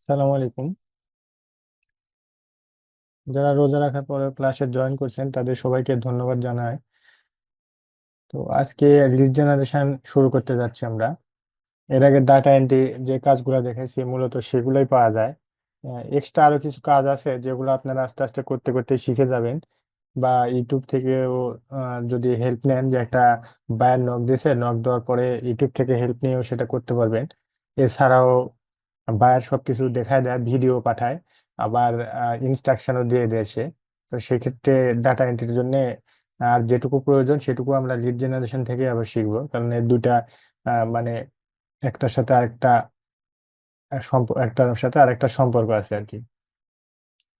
সালাম আলাইকুম। যারা রোজা রাখার পরে ক্লাসে জয়েন করছেন তাদের সবাইকে ধন্যবাদ জানাই। তো আজকে লিড জেনারেশন শুরু করতে যাচ্ছি আমরা। এর আগে ডাটা এন্ট্রি যে কাজগুলো দেখেছি মূলত সেগুলোই পাওয়া যায়। এক্সট্রা আরো কিছু কাজ আছে যেগুলো আপনারা আস্তে আস্তে করতে করতে শিখে যাবেন, বা ইউটিউব থেকেও যদি হেল্প নেন, যে একটা বায়ার নক দিয়েছে, নক দেওয়ার পরে ইউটিউব থেকে হেল্প নিয়েও সেটা করতে পারবেন। এছাড়াও বায়ার সবকিছু দেখায় দেয়, ভিডিও পাঠায়, আবার ইনস্ট্রাকশনও দিয়ে দিয়েছে। তো সেক্ষেত্রে ডাটা এন্ট্রির জন্য আর যেটুকু প্রয়োজন সেটুকু আমরা লিড জেনারেশন থেকে আবার শিখবো, কারণ এই দুটা মানে একটার সাথে আরেকটা একটার সাথে আরেকটা সম্পর্ক আছে আর কি।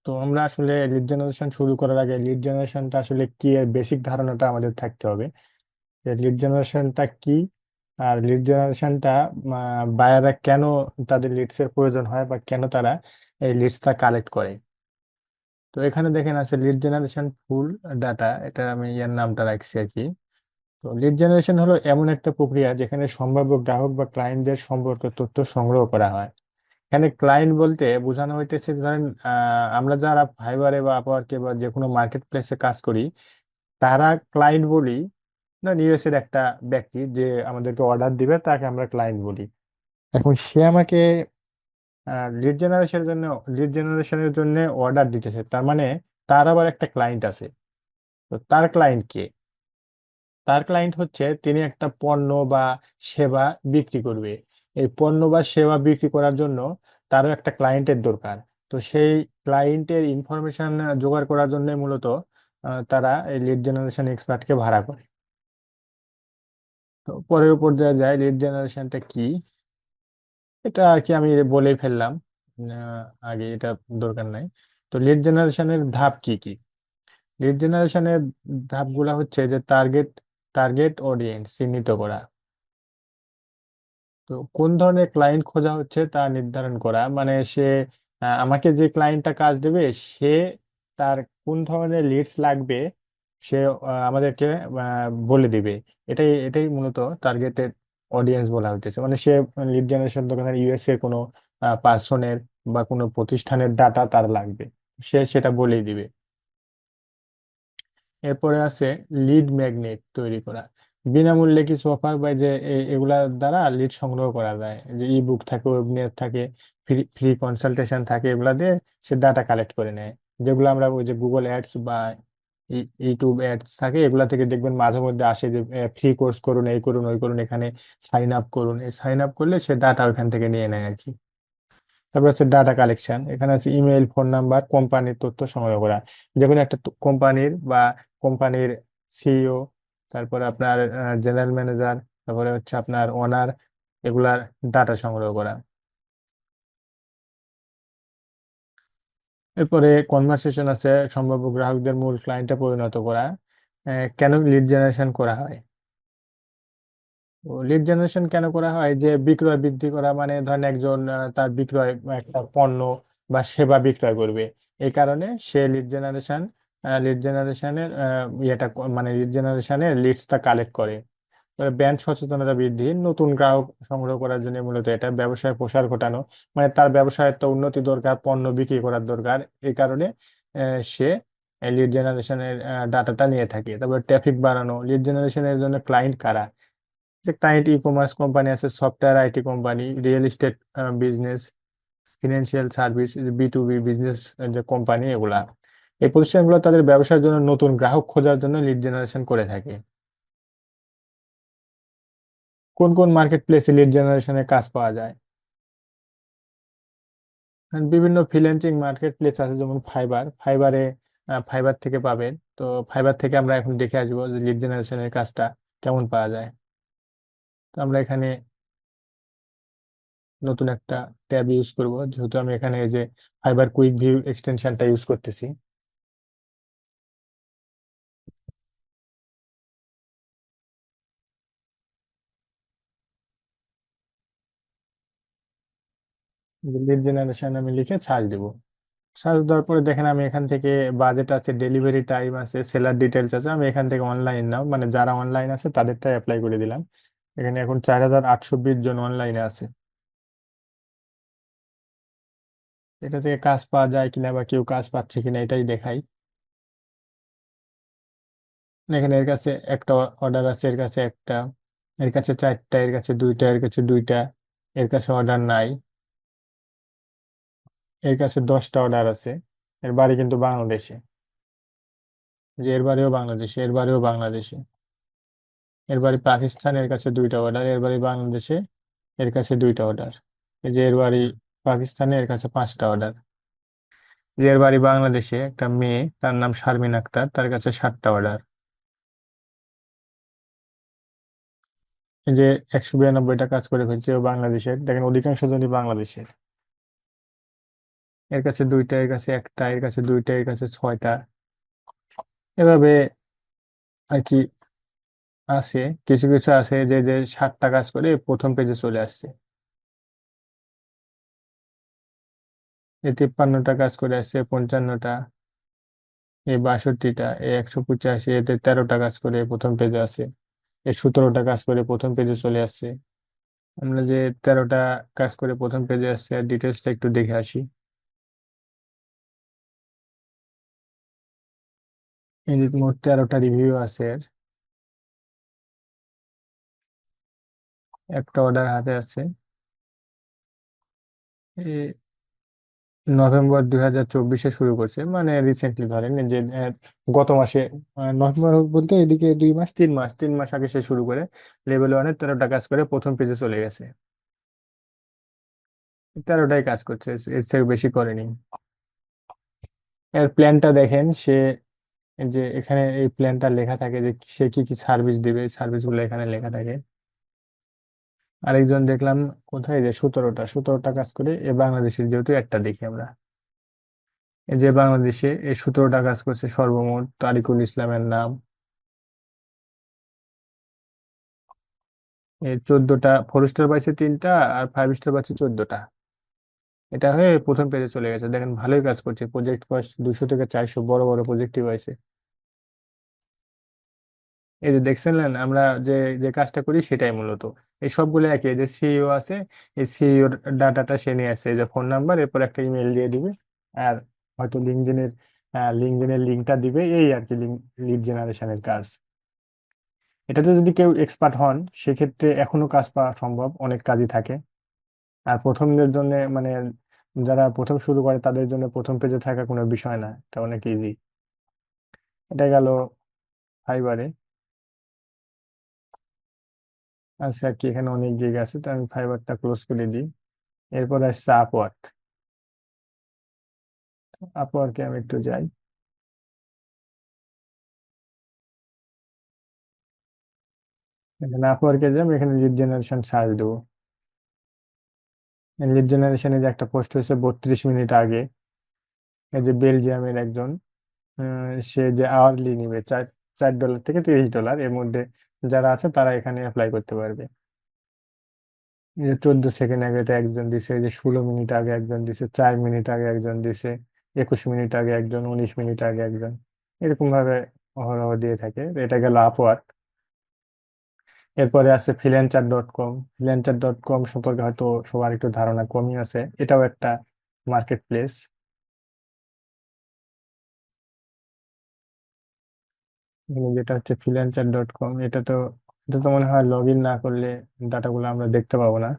তো আমরা আসলে লিড জেনারেশন শুরু করার আগে লিড জেনারেশনটা আসলে কি এর বেসিক ধারণাটা আমাদের থাকতে হবে, যে লিড জেনারেশনটা কি, আর লিড জেনারেশনটা বায়াররা কেন, তাদের লিডস এর প্রয়োজন হয় বা কেন তারা এই লিডসটা কালেক্ট করে। তো এখানে দেখেন আছে লিড জেনারেশন ফুল ডাটা, এটা আমি এর নামটা রাখছি আর কি। তো লিড জেনারেশন হলো এমন একটা প্রক্রিয়া যেখানে সম্ভাব্য গ্রাহক বা ক্লায়েন্টদের সম্পর্কে তথ্য সংগ্রহ করা হয়। এখানে ক্লায়েন্ট বলতে বোঝানো হইতেছে, ধরেন আমরা যারা ফাইবারে বা আপওয়ার্কে বা যে কোনো মার্কেট প্লেসে কাজ করি, তারা ক্লায়েন্ট বলি। ধরেন ইউএস এর একটা ব্যক্তি যে আমাদেরকে অর্ডার দিবে তাকে আমরা ক্লায়েন্ট বলি। এখন সে আমাকে লিড জেনারেশনের জন্য অর্ডার দিতেছে, তার মানে তার আবার একটা ক্লায়েন্ট আছে। তো তার ক্লায়েন্ট কে? তার ক্লায়েন্ট হচ্ছে তিনি একটা পণ্য বা সেবা বিক্রি করবে। এই পণ্য বা সেবা বিক্রি করার জন্য তারও একটা ক্লায়েন্টের দরকার। তো সেই ক্লায়েন্টের ইনফরমেশন জোগাড় করার জন্য মূলত তারা এই লিড জেনারেশন এক্সপার্টকে ভাড়া করে। তো পরের উপর দেওয়া যায় লিড জেনারেশনটা কি, এটা আর কি আমি বলেই ফেললাম। আগে এটা দরকার নাই। তো লিড জেনারেশনের ধাপ কি কি? লিড জেনারেশনের ধাপগুলা হচ্ছে যে টার্গেট অডিয়েন্স চিহ্নিত করা। তো কোন ধরনের ক্লায়েন্ট খোঁজা হচ্ছে তা নির্ধারণ করা, মানে সে আমাকে যে ক্লায়েন্টটা কাজ দেবে, সে তার কোন ধরনের লিডস লাগবে সে আমাদেরকে বলে দিবে। এটাই মূলত টার্গেটেড অডিয়েন্স বলা হইতেছে, মানে সে লিড জেনারেশন দোকানের ইউএস এর কোনো পার্সনের বা কোনো প্রতিষ্ঠানের ডাটা তার লাগবে, সে সেটা বলেই দিবে। এরপরে আছে লিড ম্যাগনেট তৈরি করা। বিনামূল্যে কিছু অফার বা যে এগুলার দ্বারা লিড সংগ্রহ করা যায়, যে ই বুক থাকে, ওয়েবিনার থাকে, ফ্রি ফ্রি কনসালটেশন থাকে, এগুলা দিয়ে সে ডাটা কালেক্ট করে নেয়। যেগুলো আমরা ওই যে গুগল অ্যাডস বা ইউটিউব অ্যাডস থাকে, এগুলা থেকে দেখবেন মাঝে মধ্যে আসে যে ফ্রি কোর্স করুন, এই করুন, ওই করুন, এখানে সাইন আপ করুন। এই সাইন আপ করলে সে ডাটা ওইখান থেকে নিয়ে নেয় আর কি। তারপর হচ্ছে ডাটা কালেকশন, এখানে আছে ইমেল, ফোন নাম্বার, কোম্পানির তথ্য সংগ্রহ করা। যে কোনো একটা কোম্পানির বা কোম্পানির সিইও, তারপরে আপনার জেনারেল ম্যানেজার, তারপরে হচ্ছে আপনার ওনার, এগুলার ডাটা সংগ্রহ করা। এরপরে কনভার্সেশন আছে, সম্ভাব্য গ্রাহকদের মূল ক্লায়েন্টে পরিণত করা। কেন লিড জেনারেশন করা হয়? লিড জেনারেশন কেন করা হয়, যে বিক্রয় বৃদ্ধি করা, মানে ধরেন একজন তার বিক্রয় একটা পণ্য বা সেবা বিক্রয় করবে, এই কারণে সে লিড জেনারেশনের মানে লিড জেনারেশনের লিডসটা কালেক্ট করে। ব্র্যান্ড সচেতনতা বৃদ্ধি, নতুন গ্রাহক সংগ্রহ করার জন্য মূলত এটা ব্যবসায় প্রসার ঘটানো, মানে তার ব্যবসায়ের তো উন্নতি দরকার, পণ্য বিক্রি করার দরকার, এই কারণে সে লিড জেনারেশনের ডাটাটা নিয়ে থাকে। তারপর ট্রাফিক বাড়ানো, লিড জেনারেশনের জন্য ক্লায়েন্ট কারা? যে ক্লায়েন্ট ই কমার্স কোম্পানি আছে, software IT company, real estate business, financial service, B2B business, যে কোম্পানি এগুলা। এই প্রতিষ্ঠানগুলো তাদের ব্যবসার জন্য নতুন গ্রাহক খোঁজার জন্য লিড জেনারেশন করে থাকে। কোন কোন মার্কেট প্লেসে লিড জেনারেশনের কাজ পাওয়া যায়? And বিভিন্ন ফ্রিল্যান্সিং মার্কেট প্লেস আছে, যেমন ফাইবার থেকে পাবেন। তো ফাইবার থেকে আমরা এখন দেখে আসবো যে লিড জেনারেশনের কাজটা কেমন পাওয়া যায়। তো আমরা এখানে নতুন একটা ট্যাব ইউজ করব, যেহেতু আমি এখানে এই যে ফাইবার কুইক ভিউ এক্সটেনশনটা ইউজ করতেছি। লিড জেনারেশন আমি লিখে সার্চ দেবো। সার্চ দেওয়ার পরে দেখেন আমি এখান থেকে বাজেট আছে, ডেলিভারি টাইম আছে, সেলার ডিটেলস আছে, আমি এখান থেকে অনলাইন নাও, মানে যারা অনলাইন আছে তাদেরটাই অ্যাপ্লাই করে দিলাম। এখানে এখন 4820 জন অনলাইনে আছে। এটা থেকে কাজ পাওয়া যায় কিনা বা কেউ কাজ পাচ্ছে কিনা এটাই দেখাই। এখানে এর কাছে একটা অর্ডার আছে, এর কাছে একটা, এর কাছে চারটা, এর কাছে দুইটা, এর কাছে দুইটা, এর কাছে অর্ডার নাই, এর কাছে 10টা অর্ডার আছে। এর বাড়ি কিন্তু বাংলাদেশে, যে এর বাড়িও বাংলাদেশে, এর বাড়িও বাংলাদেশে। এর বাড়ি পাকিস্তান, এর কাছে 2টা অর্ডার, এর বাড়ি বাংলাদেশে, এর কাছে 2টা অর্ডার। এই যে এর বাড়ি পাকিস্তানে, এর কাছে 5টা অর্ডার। যে এর বাড়ি বাংলাদেশে, একটা মেয়ে, তার নাম শারমিন আক্তার, তার কাছে 7টা অর্ডার। এই যে 192টা কাজ করে ফেলছে ও বাংলাদেশের, দেখেন অধিকাংশ জনই বাংলাদেশের। এর কাছে দুইটা, এর কাছে একটা, এর কাছে দুইটা, এর কাছে 6টা। এভাবে আর কি আছে। কিছু কিছু আছে যে যে 7টা কাজ করে প্রথম পেজে চলে আসছে। এই 53টা কাজ করে আসছে, 55টা, এই 62টা, এই 185, এতে 13টা কাজ করে প্রথম পেজে আছে। এই 17টা কাজ করে প্রথম পেজে চলে আসছে। আমরা যে 13টা কাজ করে প্রথম পেজে আসছে আর ডিটেলসটা একটু দেখে আসি। এই যে মোট 13টা রিভিউ আছে এর। একটা অর্ডার হাতে আছে। এই নভেম্বর 2024-এ শুরু করছে, মানে রিসেন্টলি ধরেন এই যে গত মাসে, নভেম্বর বলতে এদিকে 2 মাস 3 মাস 3 মাস আগে সে শুরু করে লেভেল 1-এ 13টা কাজ করে প্রথম পেজে চলে গেছে। 13টাই কাজ করছে, এর থেকে বেশি করেনি। এর প্ল্যানটা দেখেন, সে যে এখানে এই প্ল্যানটা লেখা থাকে যে সে কি কি সার্ভিস দিবে, এই সার্ভিস গুলো এখানে লেখা থাকে। আরেকজন দেখলাম কোথায়, যে 17টা কাজ করে এ বাংলাদেশের, যেহেতু একটা দেখি আমরা। এই যে বাংলাদেশে এই 17টা কাজ করছে সর্বমোট তারিকুল ইসলামের নাম। এই 14টা 4 স্টার পাইছে 3টা, আর 5 স্টার পাইছে 14টা। এটা হয়ে প্রথম পেজে চলে গেছে, দেখেন ভালোই কাজ করছে। প্রজেক্ট কস্ট 200 থেকে 400, বড় বড় প্রজেক্টই পাইছে। এই যে দেখছিলেন আমরা যে যে কাজটা করি সেটাই মূলত। এই সবগুলো একই, এই যে সিইও আছে, এই সিইওর ডাটাটা সে নিয়ে আসছে, এই যে ফোন নাম্বার, এরপর একটা ইমেল দিয়ে দিবে। আর হয়তো লিঙ্কডইনের লিঙ্কটা দিবে, এই আর কি লিড জেনারেশনের কাজ। এটাতে যদি কেউ এক্সপার্ট হন, সেক্ষেত্রে এখনো কাজ পাওয়া সম্ভব, অনেক কাজই থাকে। আর প্রথমদের জন্য মানে যারা প্রথম শুরু করে তাদের জন্য প্রথম পেজে থাকা কোনো বিষয় না, এটা অনেক ইজি। এটা গেল ফাইবারে। আচ্ছা, আর কি এখানে অনেক গিগ আছে, তো আমি ফাইবারটা ক্লোজ করে দিই। এরপর আসছে আপওয়ার্ক। আপওয়ার্কে আমি একটু যাই। এখানে আপওয়ার্কে যাই, আমি এখানে লিড জেনারেশন সার্চ দেবো। লিড জেনারেশনে যে একটা পোস্ট হয়েছে 32 মিনিট আগে, এই যে বেলজিয়ামের একজন, সে যে আওয়ারলি নিবে 4 4 ডলার থেকে 30 ডলার, এর মধ্যে যারা আছে তারা এখানে অ্যাপ্লাই করতে পারবে। এই যে 14 সেকেন্ড আগে এটা একজন দিছে, এই যে 16 মিনিট আগে একজন দিছে, 4 মিনিট আগে একজন দিছে, 21 মিনিট আগে একজন, 19 মিনিট আগে একজন। এরকম ভাবে অহরহ দিয়ে থাকে। এটা গেল আপওয়ার্ক। এরপরে আছে ফ্রিল্যান্সার.কম। ফ্রিল্যান্সার.কম সম্পর্কে হয়তো সবার একটু ধারণা কমই আছে, এটাও একটা মার্কেট প্লেস। যেটা হচ্ছে ফ্রিল্যান্সার.কম, এটা তো মনে হয় লগ ইন না করলে ডাটাগুলো আমরা দেখতে পাবো না।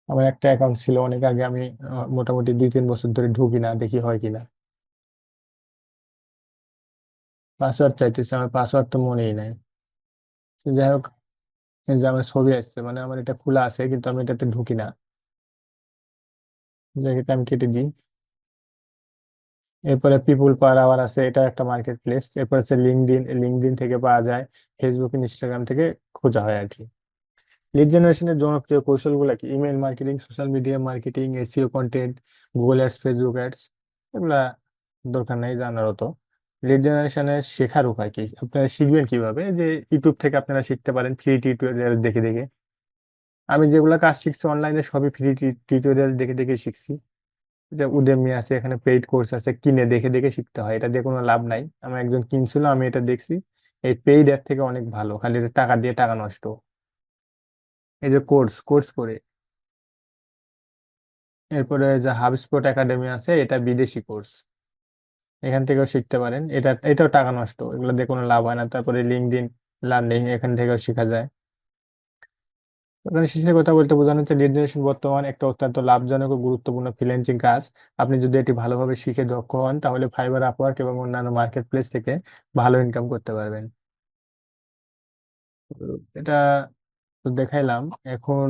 আমার একটা অ্যাকাউন্ট ছিল অনেক আগে, আমি মোটামুটি 2-3 বছর ধরে ঢুকি না, দেখি হয় কিনা। পাসওয়ার্ড চাইতেছে, আমার পাসওয়ার্ড তো মনেই নাই। তো যাই হোক, এই যে আমার ছবি আসছে, মানে আমার এটা খোলা আছে কিন্তু আমি এটাতে ঢুকি না। জায়গাটা আমি কেটে দিই। এরপরে পিপুল পার আওয়ার আছে, এটা একটা মার্কেট প্লেস। এরপর হচ্ছে লিঙ্কডইন, লিঙ্কডইন থেকে পাওয়া যায়, ফেসবুক ইনস্টাগ্রাম থেকে খোঁজা হয় আর কি। লিড জেনারেশনের জনপ্রিয় কৌশলগুলো কি? Email marketing, social media marketing, SEO content, Google ads, Facebook ads. এগুলা দরকার নাই জানার অত। লিড জেনারেশনের শেখার উপায় কি, আপনারা শিখবেন কিভাবে? যে ইউটিউব থেকে আপনারা শিখতে পারেন, ফ্রি টিউটোরিয়াল দেখে দেখে। আমি যেগুলা কাজ শিখছি অনলাইনে সবই ফ্রি টিউটোরিয়াল দেখে দেখে শিখছি। যে উডেমি আছে, এখানে পেইড কোর্স আছে, কিনে দেখে দেখে শিখতে হয়, এটা দিয়ে কোনো লাভ নাই। আমার একজন কিনছিল, আমি এটা দেখছি। এই পেইড এর থেকে অনেক ভালো, খালি এটা টাকা দিয়ে টাকা নষ্ট। এই যে কোর্স কোর্স করে, এরপরে যে হাবস্পট একাডেমি আছে, এটা বিদেশি কোর্স, এখান থেকেও শিখতে পারেন। এটাও টাকা নষ্ট, এগুলো দিয়ে কোনো লাভ হয় না। তারপরে লিঙ্কডইন লার্নিং, এখান থেকেও শেখা যায়। ওখানে শেষের কথা বলতে বোঝানো হচ্ছে লিড জেনারেশন বর্তমান একটা অত্যন্ত লাভজনক ও গুরুত্বপূর্ণ ফ্রিল্যান্সিং কাজ। আপনি যদি এটি ভালোভাবে শিখে দক্ষ হন, তাহলে ফাইবার, আপওয়ার্ক এবং অন্যান্য মার্কেট প্লেস থেকে ভালো ইনকাম করতে পারবেন। তো এটা তো দেখাইলাম। এখন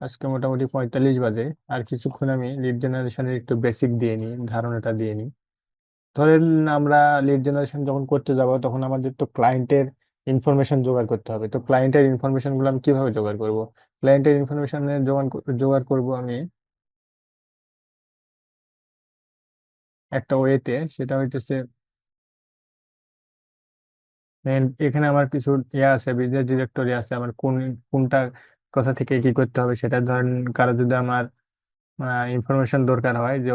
আজকে মোটামুটি 45 বাজে, আর কিছুক্ষণ আমি লিড জেনারেশনের একটু বেসিক দিয়ে নিই, ধারণাটা দিয়ে নিই। ধরেন আমরা লিড জেনারেশন যখন করতে যাব, তখন আমাদের তো ক্লায়েন্টের ইনফরমেশন জোগাড় করতে হবে। তো ক্লায়েন্টের ইনফরমেশন গুলো আমি কিভাবে জোগাড় করব? ক্লায়েন্টের ইনফরমেশন জোগাড় করব আমি একটা ওয়েতে, সেটা হইতেছে এখানে আমার কিছু ইয়ে আছে, বিজনেস ডিরেক্টরি আছে, আমার কোনটা কোথা থেকে কি করতে হবে সেটা। ধরেন কারো যদি আমার ইনফরমেশন দরকার হয়, যে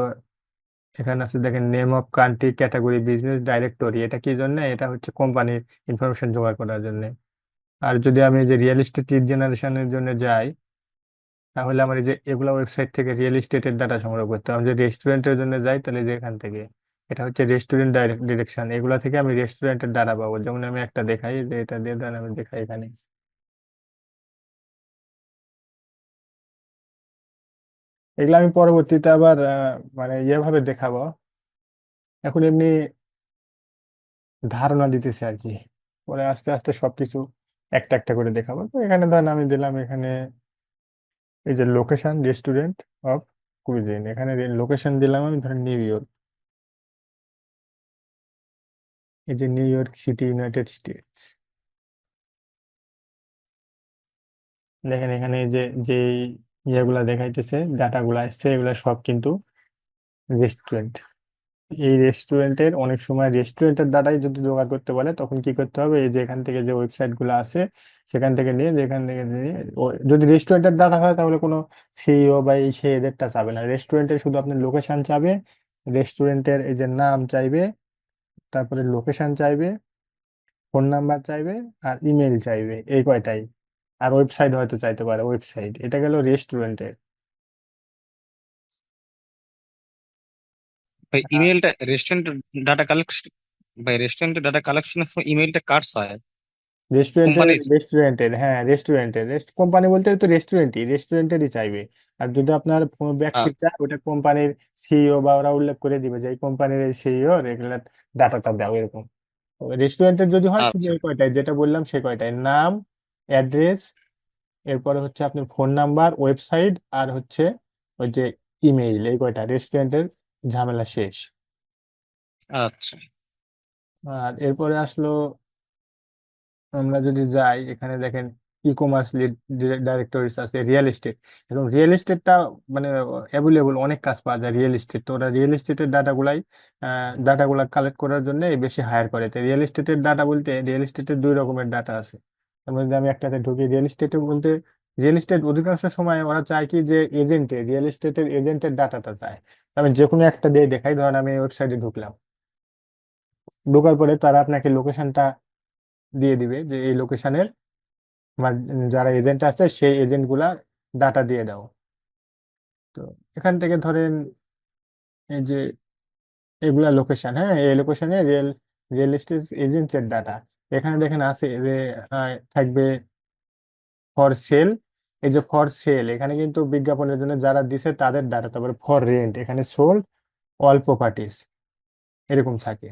এখানে আছে দেখেন, name of country, category, business directory, এটা কি জন্য? এটা হচ্ছে কোম্পানির ইনফরমেশন জোগাড় করার জন্য। আর যদি আমি এই যে রিয়েল এস্টেট লিড জেনারেশনের জন্য যাই, তাহলে আমার এই যে এগুলা ওয়েবসাইট থেকে রিয়েল এস্টেটের ডাটা সংগ্রহ করতে হবে। আমি যদি রেস্টুরেন্টের জন্য যাই, তাহলে যে এখান থেকে, এটা হচ্ছে রেস্টুরেন্ট ডিরেকশন, এগুলা থেকে আমি রেস্টুরেন্টের ডাটা পাবো। যেমন আমি একটা দেখাই, যে এটা দিয়ে দেন, আমি দেখাই এখানে। এগুলো আমি পরবর্তীতে আবার মানে ভাবে দেখাবো। এখন এমনি ধারণা দিতেছে আর কি, পরে আস্তে আস্তে সবকিছু একটা একটা করে দেখাবো। তো এখানে ধরেন আমি দিলাম এখানে এই যে লোকেশন, রেস্টুরেন্ট অফ কুইজিন, এখানে লোকেশন দিলাম আমি ধরেন নিউ ইয়র্ক। এই যে new York city, United states. দেখেন এখানে যে যে ইয়েগুলা দেখাইতেছে, ডাটাগুলা আসছে, এগুলা সব কিন্তু রেস্টুরেন্ট। এই রেস্টুরেন্টের অনেক সময় রেস্টুরেন্টের ডাটাই যদি জোগাড় করতে বলে, তখন কি করতে হবে? এই যে এখান থেকে যে ওয়েবসাইট গুলো আছে, সেখান থেকে নিয়ে, যেখান থেকে নিয়ে যদি রেস্টুরেন্টের ডাটা হয়, তাহলে কোনো সিইও বা এই সে এদেরটা চাবে না। রেস্টুরেন্টের শুধু আপনার লোকেশন চাবে, রেস্টুরেন্টের এই যে নাম চাইবে, তারপরে লোকেশন চাইবে, ফোন নাম্বার চাইবে, আর ইমেল চাইবে, এই কয়টাই। আর ওয়েবসাইট হয়তো চাইতে পারে, ওয়েবসাইট। এটা গেল রেস্টুরেন্টের। ভাই ইমেলটা রেস্টুরেন্ট ডাটা কালেকশন, ভাই রেস্টুরেন্টের ডাটা কালেকশনের সময় ইমেলটা কার চায়? কোম্পানির? রেস্টুরেন্টের, হ্যাঁ রেস্টুরেন্টের, কোম্পানি বলতে তো রেস্টুরেন্টেরই চাইবে। আর যদি আপনার কোনো আহ, ব্যক্তির চায়, ওটা কোম্পানির সিইও বা ওরা উল্লেখ করে দিবে যে এই কোম্পানির এই সিইও রেগুলার ডাটাটা দাও, এরকম। রেস্টুরেন্টের যদি হয়, শুধু আচ্ছা এই কয়টাই যেটা বললাম, সে কয়টাই: নাম, অ্যাড্রেস, এরপরে হচ্ছে আপনার ফোন নাম্বার, ওয়েবসাইট, আর হচ্ছে ওই যে ইমেইল, এই কয়টা। রেস্টুরেন্টের ঝামেলা শেষ। আচ্ছা। আর এরপরে আসলো, আমরা যদি যাই, এখানে দেখেন ই কমার্স লিড ডাইরেক্টরিস আছে, রিয়েল এস্টেট। এখন রিয়েল এস্টেটটা মানে অ্যাভেলেবল, অনেক কাজ পাওয়া যায় রিয়েল এস্টেট। তো ওরা রিয়েল এস্টেটের ডাটাগুলা কালেক্ট করার জন্য বেশি হায়ার করে। তো রিয়েল এস্টেটের ডাটা বলতে, রিয়েল এস্টেটের দুই রকমের ডাটা আছে। তার মধ্যে আমি একটাতে ঢুকি, রিয়েল এস্টেটে বলতে, রিয়েল এস্টেট অধিকাংশ সময় ওরা চায় কি, যে রিয়েল এস্টেটের এজেন্টের ডাটাটা চায়। আমি যে কোনো একটা দিয়ে দেখাই, ধরেন আমি ওয়েবসাইটে ঢুকলাম, ঢোকার পরে তারা আপনাকে লোকেশনটা দিয়ে দিবে, যে এই লোকেশনের আমার যারা এজেন্ট আছে, সেই এজেন্ট গুলা ডাটা দিয়ে দাও। তো এখান থেকে ধরেন এই যে এগুলা লোকেশন, হ্যাঁ এই লোকেশনে রিয়েল এস্টেট এজেন্টস এর ডাটা। এখানে দেখেন আছে যে থাকবে ফর সেল। এই যে ফর সেল, এখানে কিন্তু বিজ্ঞাপনের জন্য যারা দিছে তাদের ডাটা। তারপরে ফর রেন্ট, এখানে সোল্ড অল প্রপার্টিস, এরকম থাকে।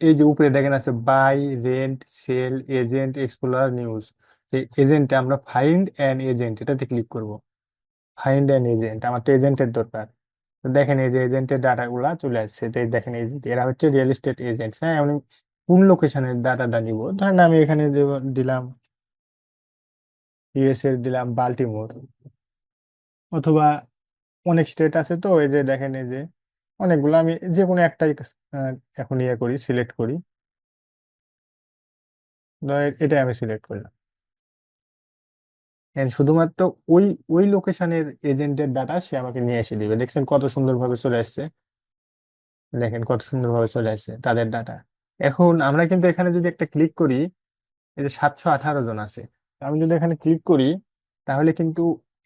এই যে উপরে দেখেন আছে buy, rent, sell, agent, explorer, news. এই এজেন্টে আমরা ফাইন্ড অ্যান এজেন্ট, এটাতে ক্লিক করব। ফাইন্ড অ্যান এজেন্ট, আমার তো এজেন্টের দরকার। তো দেখেন এই যে এজেন্টের ডাটা গুলা চলে আসছে। তো এই দেখেন এজেন্ট, এরা হচ্ছে রিয়েল এস্টেট এজেন্টস। হ্যাঁ, আমি কোন লোকেশনের ডাটাটা নিব? ধরেন আমি এখানে দিলাম ইউএস এর, দিলাম বাল্টিমোর, অথবা অনেক স্টেট আছে। তো এই যে দেখেন এই যে অনেকগুলো, আমি যে কোনো একটাই এখন করি, সিলেক্ট করি। এটাই আমি সিলেক্ট করলাম। And শুধুমাত্র ওই ওই লোকেশনের এজেন্টের ডাটা সে আমাকে নিয়ে এসে দিবে। দেখছেন কত সুন্দরভাবে চলে আসছে। দেখেন কত সুন্দরভাবে চলে আসছে তাদের ডাটা। এখন আমরা কিন্তু এখানে যদি একটা ক্লিক করি, এই যে 718 জন আছে, আমি যদি এখানে ক্লিক করি, তাহলে কিন্তু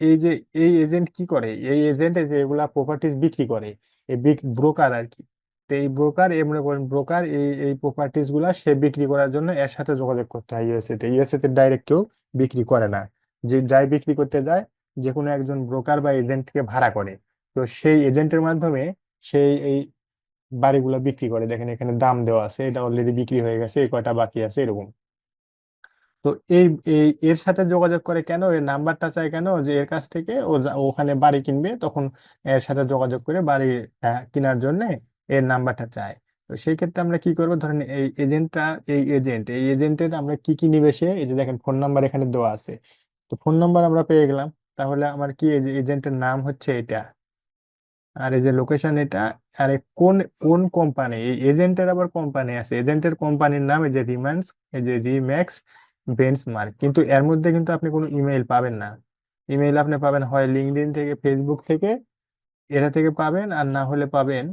এই যে এই এজেন্ট কি করে, এই এজেন্ট যে এগুলা প্রপার্টিজ বিক্রি করে, এই বিগ ব্রোকার আর কি। তো এই ব্রোকার, এ মনে করেন ব্রোকার এই এই প্রপার্টিজ গুলা সে বিক্রি করার জন্য এর সাথে যোগাযোগ করতে হয় ইউএসএ তে। ইউএসএ তে ডাইরেক্ট কেউ বিক্রি করে না। যে যাই বিক্রি করতে যায়, যে কোনো একজন ব্রোকার বা এজেন্টকে ভাড়া করে। তো সেই এজেন্টের মাধ্যমে সেই এই বাড়িগুলো বিক্রি করে। দেখেন এখানে দাম দেওয়া আছে, এটা অলরেডি বিক্রি হয়ে গেছে, এই কয়টা বাকি আছে এরকম। তো এই এই এর সাথে যোগাযোগ করে কেন, এর নাম্বারটা চাই কেন, যে এর কাছ থেকে ওখানে বাড়ি কিনবে, তখন এর সাথে যোগাযোগ করে বাড়ি কেনার জন্য এর নাম্বারটা চায়। তো সেই ক্ষেত্রে আমরা কি করবো, ধরেন এই এজেন্টটা, এই এজেন্টের আমরা কি কি নিবে, সে এই যে দেখেন ফোন নাম্বার এখানে দেওয়া আছে। তো ফোন নাম্বার আমরা পেয়ে গেলাম। তাহলে আমার কি, এই যে এজেন্টের নাম হচ্ছে এটা, আর এই যে লোকেশন এটা, আর এ কোন কোন কোম্পানি, এই এজেন্টের আবার কোম্পানি আছে, এজেন্টের কোম্পানির নাম এই যে রিম্যাক্স, এই যে রিম্যাক্স বেঞ্চমার্ক। কিন্তু এর মধ্যে কিন্তু আপনি কোনো ইমেইল পাবেন না। ইমেইল আপনি পাবেন হয় লিঙ্কডইন থেকে, ফেসবুক থেকে, এরা থেকে পাবেন, আর না হলে পাবেন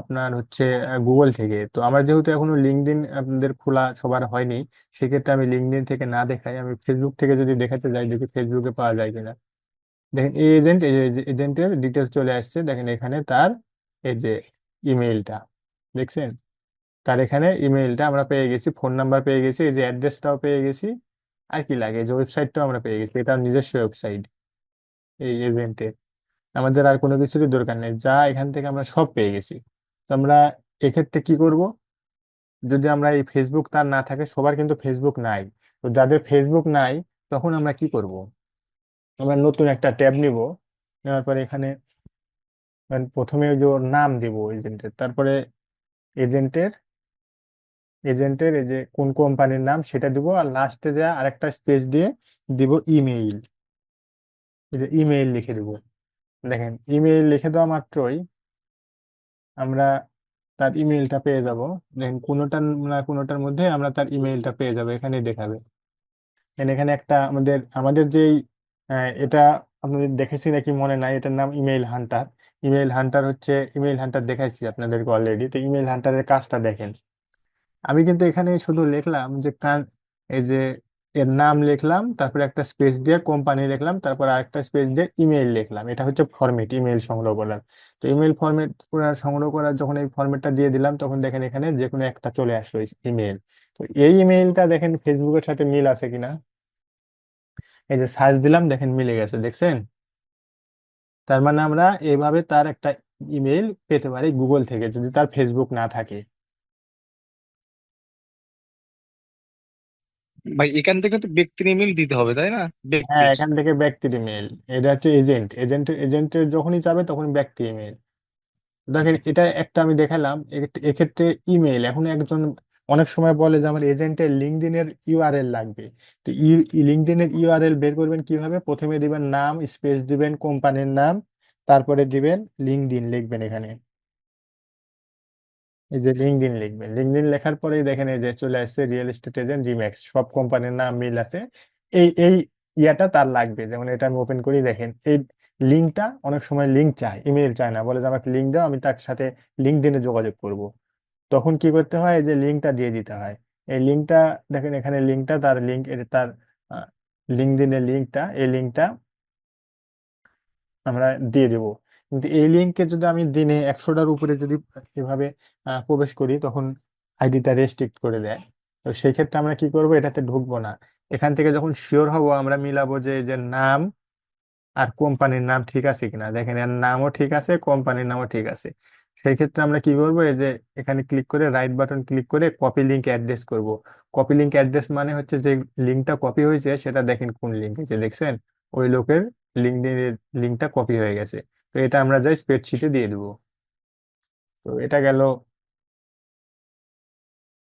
আপনার হচ্ছে গুগল থেকে। তো আমার যেহেতু এখনো লিঙ্কডইন আপনাদের খোলা সবার হয়নি, সেক্ষেত্রে আমি লিঙ্কডইন থেকে না দেখাই, আমি ফেসবুক থেকে যদি দেখাতে যাই, দেখি ফেসবুকে পাওয়া যায় কিনা। দেখেন এই এজেন্ট, এই যে এজেন্টের ডিটেলস চলে আসছে, দেখেন এখানে তার এই যে ইমেইলটা, দেখছেন? তার এখানে ইমেইলটা আমরা পেয়ে গেছি, ফোন নাম্বার পেয়ে গেছি, এই যে অ্যাড্রেসটাও পেয়ে গেছি। আর কি লাগে, এই যে ওয়েবসাইটটাও আমরা পেয়ে গেছি, এটা নিজস্ব ওয়েবসাইট এই এজেন্টের। আমাদের আর কোনো কিছুরই দরকার নেই, যা এখান থেকে আমরা সব পেয়ে গেছি। তো আমরা এক্ষেত্রে কি করব, যদি আমরা এই ফেসবুক তার না থাকে, সবার কিন্তু ফেসবুক নাই, তো যাদের ফেসবুক নাই, তখন আমরা কি করব, আমরা নতুন একটা ট্যাব নিব। নেওয়ার পরে এখানে প্রথমে ওই যে ওর নাম দিব এজেন্টের, তারপরে এজেন্টের এজেন্টের এই যে কোন কোম্পানির নাম সেটা দিব, আর লাস্টে যা আরেকটা স্পেস দিয়ে দিব ইমেইল, এই যে ইমেইল লিখে দিব। দেখেন ইমেইল লিখে দেওয়া মাত্রই আমরা তার ইমেইলটা পেয়ে যাব। দেখেন কোনোটার না কোনোটার মধ্যে আমরা তার ইমেইলটা পেয়ে যাব, এখানে দেখাবে। এখানে একটা আমাদের আমাদের যেই এটা আপনাদের দেখেছি নাকি মনে নাই, এটার নাম ইমেইল হান্টার। ইমেইল হান্টার হচ্ছে, ইমেইল হান্টার দেখাইছি আপনাদেরকে অলরেডি। তো ইমেইল হান্টারের কাজটা দেখেন, আমি কিন্তু এখানে শুধু লিখলাম যে এই যে এর নাম লিখলাম, তারপরে একটা স্পেস দিয়ে কোম্পানি লিখলাম, তারপর আরেকটা স্পেস দিয়ে ইমেইল লিখলাম, এটা হচ্ছে ফরম্যাট ইমেইল সংগ্রহ করার। তো ইমেইল ফরম্যাট করার সংগ্রহ করার যখন এই ফরম্যাটটা দিয়ে দিলাম, তখন দেখেন এখানে যে কোনো একটা চলে আসলো ইমেইল। তো এই ইমেইলটা দেখেন ফেসবুকের সাথে মিল আছে কিনা, এই যে সার্চ দিলাম, দেখেন মিলে গেছে, দেখছেন? তার মানে আমরা এইভাবে তার একটা ইমেইল পেতে পারি গুগল থেকে, যদি তার ফেসবুক না থাকে। ভাই এখান থেকে তো ব্যক্তির ইমেল দিতে হবে তাই না, হ্যাঁ, ব্যক্তির। এখান থেকে ব্যক্তির ইমেল, এটা হচ্ছে এজেন্টের যখনই যাবে তখন ব্যক্তি ইমেল। দেখেন এটা একটা আমি দেখালাম, এক্ষেত্রে ইমেল এখন একজন অনেক সময় বলে যে আমার এজেন্টের লিঙ্কডইনের ইউআরএল লাগবে। তো লিঙ্কডইনের ইউআরএল বের করবেন কিভাবে, প্রথমে দিবেন নাম, স্পেস দিবেন কোম্পানির নাম, তারপরে দিবেন লিঙ্কডইন লিখবেন এখানে, এই যে লিঙ্কডইন লিখবেন। লিঙ্কডইন লেখার পরেই দেখেন এই যে চলে আসছে রিয়েল এস্টেট এজেন্ট রিম্যাক্স, সব কোম্পানির নাম মিল আছে। এই ইয়াটা তার লাগবে, যেমন এটা আমি ওপেন করি, দেখেন এই লিঙ্কটা, অনেক সময় লিঙ্ক চায়, ইমেল চায় না, বলে যে আমাকে লিঙ্ক দাও, আমি তার সাথে লিঙ্কডইনে যোগাযোগ করব। তখন কি করতে হয়, এই যে লিঙ্কটা দিয়ে দিতে হয়। এই লিঙ্কটা দেখেন এখানে লিঙ্কটা, তার লিঙ্ক, তার লিঙ্কডইনের লিঙ্কটা, এই লিঙ্কটা আমরা দিয়ে দেব। কিন্তু এই লিঙ্কে যদি আমি দিনে 100টার উপরে যদি এভাবে প্রবেশ করি, তখন আইডিটা রেস্ট্রিক্ট করে দেয়। তো সেই ক্ষেত্রে আমরা কি করব, এটাতে ঢুকবো না। এখান থেকে যখন শিওর হব, আমরা মিলাবো যে যে নাম আর কোম্পানির নাম ঠিক আছে কিনা। দেখেন এর নামও ঠিক আছে, কোম্পানির নামও ঠিক আছে। সেই ক্ষেত্রে আমরা কি করব, এই যে এখানে ক্লিক করে রাইট বাটন ক্লিক করে কপি লিঙ্ক অ্যাড্রেস করব। কপি লিঙ্ক অ্যাড্রেস মানে হচ্ছে যে লিঙ্কটা কপি হয়েছে সেটা দেখেন কোন লিঙ্ক, যে দেখছেন ওই লোকের লিঙ্কডইনের লিঙ্কটা কপি হয়ে গেছে। তো এটা আমরা যাই স্প্রেডশিটে দিয়ে দেবো। তো এটা গেল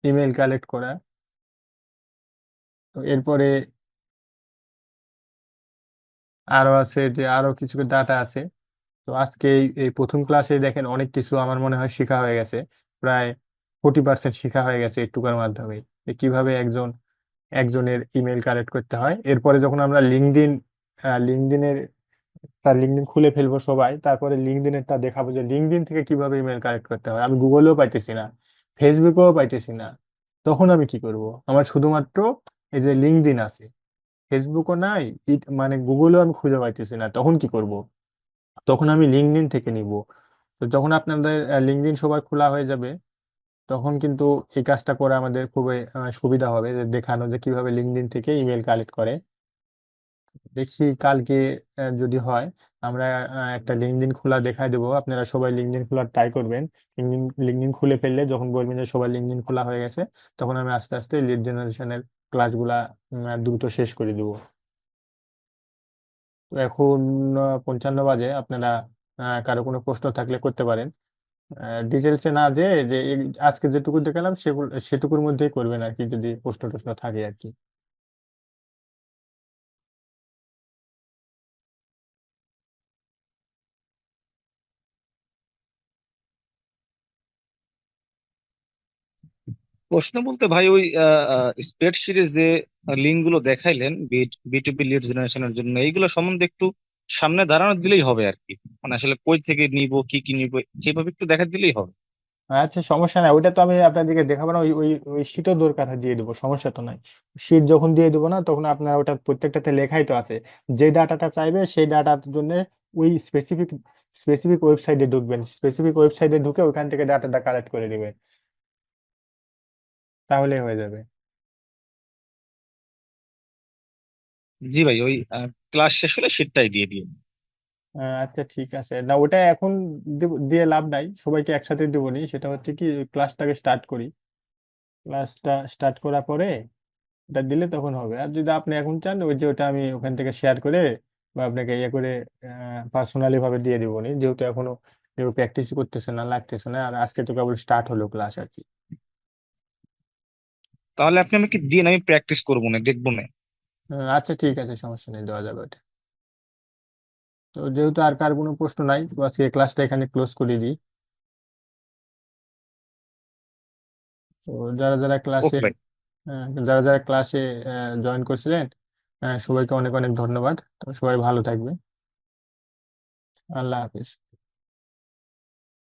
ইমেল কালেক্ট করা। তো এরপরে আরো আছে, যে আরো কিছু ডাটা আছে। তো আজকে এই প্রথম ক্লাসে দেখেন অনেক কিছু আমার মনে হয় শেখা হয়ে গেছে, প্রায় 40% শেখা হয়ে গেছে এইটুকার মাধ্যমে, যে কিভাবে একজনের ইমেল কালেক্ট করতে হয়। এরপরে যখন আমরা লিঙ্কডইনের তার লিঙ্কডইন খুলে ফেলবো সবাই, তারপরে লিঙ্কডইনেরটা দেখাবো যে লিঙ্কডইন থেকে কিভাবে ইমেল কালেক্ট করতে হয়। আমি গুগলেও পাইতেছি না, ফেসবুকেও পাইতেছি না, তখন আমি কি করব? আমার শুধুমাত্র এই যে লিঙ্কডইন আছে, ফেসবুকও নাই, মানে গুগলেও আমি খুঁজে পাইতেছি না, তখন কি করব? তখন আমি লিঙ্কডইন থেকে নিব। তো যখন আপনাদের লিঙ্কডইন সবার খোলা হয়ে যাবে, তখন কিন্তু এই কাজটা করে আমাদের খুবই সুবিধা হবে, যে দেখানো যে কিভাবে লিঙ্কডইন থেকে ইমেল কালেক্ট করে। দেখি কালকে যদি হয়, আমরা একটা লিঙ্কডইন খোলা দেখাই দেবো, আপনারা সবাই লিঙ্কডইন খোলা ট্রাই করবেন। লিঙ্কডইন লিঙ্কডইন খুলে ফেললে যখন বলবেন যে সবাই লিঙ্কডইন খোলা হয়ে গেছে, তখন আমি আস্তে আস্তে লিড জেনারেশনের ক্লাসগুলা দ্রুত শেষ করে দিব। তো এখন 55 বাজে, আপনারা কারো কোনো প্রশ্ন থাকলে করতে পারেন। ডিটেলসে না যে যে আজকে যেটুকু দেখালাম সেগুলো সেটুকুর মধ্যেই করবেন আর কি, যদি প্রশ্ন টশ্ন থাকে আর কি। প্রশ্ন বলতে ভাই ওই স্প্রেডশিটে যে লিঙ্ক গুলো দেখাইলেন বি টু বি লিড জেনারেশনের জন্য, এইগুলো সম্বন্ধে একটু সামনে দাঁড়ানো দিলেই হবে আর কি। মানে আসলে কই থেকে নিব, কি কি নিব, এইভাবে একটু দেখা দিলেই হবে। আচ্ছা, সমস্যা নাই, ওইটা তো আমি আপনাদেরকে দেখাবো না, ওই ওই ওই শীটও দরকার হয় দিয়ে দেবো, সমস্যা তো নাই। শীট যখন দিয়ে দেবো না, তখন আপনার ওটা প্রত্যেকটাতে লেখাই তো আছে, যে ডাটাটা চাইবে সেই ডাটার জন্য ওই স্পেসিফিক স্পেসিফিক ওয়েবসাইটে ঢুকবেন, স্পেসিফিক ওয়েবসাইটে ঢুকে ওইখান থেকে ডাটাটা কালেক্ট করে দিবেন, তাহলেই হয়ে যাবে। জি ভাই, ওই ক্লাস শেষ হলে সেটাই দিয়ে দিন। আচ্ছা ঠিক আছে, না ওটা এখন দিয়ে লাভ নাই, সবাইকে একসাথে দেবো নি, সেটা হচ্ছে কি ক্লাসটাকে স্টার্ট করি, ক্লাসটা স্টার্ট করার পরে এটা দিলে তখন হবে। আর যদি আপনি এখন চান, ওই যে ওটা আমি ওখান থেকে শেয়ার করে বা আপনাকে ইয়ে করে পার্সোনালি ভাবে দিয়ে দিব নি, যেহেতু এখনো কেউ প্র্যাকটিস করতেছে না, লাগতেছে না, আর আজকে তো কেবল স্টার্ট হলো ক্লাস আর কি। তাহলে আপনি আমাকে দিন, আমি প্র্যাকটিস করবো না, দেখবো না। আচ্ছা ঠিক আছে, সমস্যা নেই, দেওয়া যাবে ওটা। তো যেহেতু আর কার কোনো প্রশ্ন নাই, তো আজকে ক্লাসটা এখানে ক্লোজ করে দিই। তো যারা যারা ক্লাসে ওকে ভাই। যারা যারা ক্লাসে জয়েন করছিলেন, সবাইকে অনেক অনেক ধন্যবাদ। তো সবাই ভালো থাকবে। আল্লাহ হাফিজ।